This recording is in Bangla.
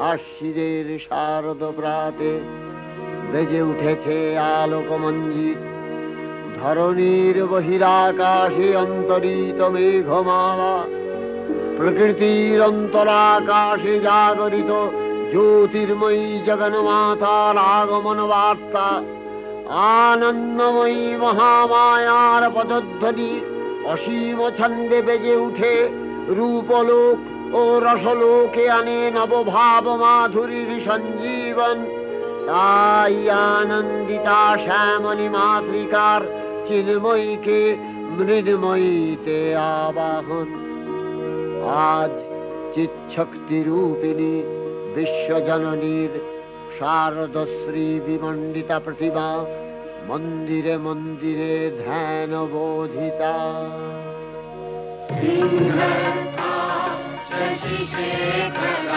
আশ্বিনের শারদ প্রাতে বেজে উঠেছে আলোকমঞ্জিত। ধরণীর বহিরাকাশে অন্তরিত মেঘমালা, প্রকৃতির অন্তরাকাশে জাগরিত জ্যোতির্ময়ী জগন্মাতার আগমন বার্তা। আনন্দময়ী মহামায়ার পদধ্বনি অসীম ছন্দে বেজে উঠে রূপলোক ও রসলোকে আনে নবভাব মাধুরীর সঞ্জীবন। তাই আনন্দিতা শ্যামলী মাতৃকার চিন্ময়ীকে মৃন্ময়ীতে আবাহন। আজ চিৎশক্তি রূপিণী বিশ্বজননীর শারদশ্রী বিমণ্ডিতা প্রতিমা মন্দিরে মন্দিরে ধ্যান বোধিতা। সিংহস্থা শশিশেখর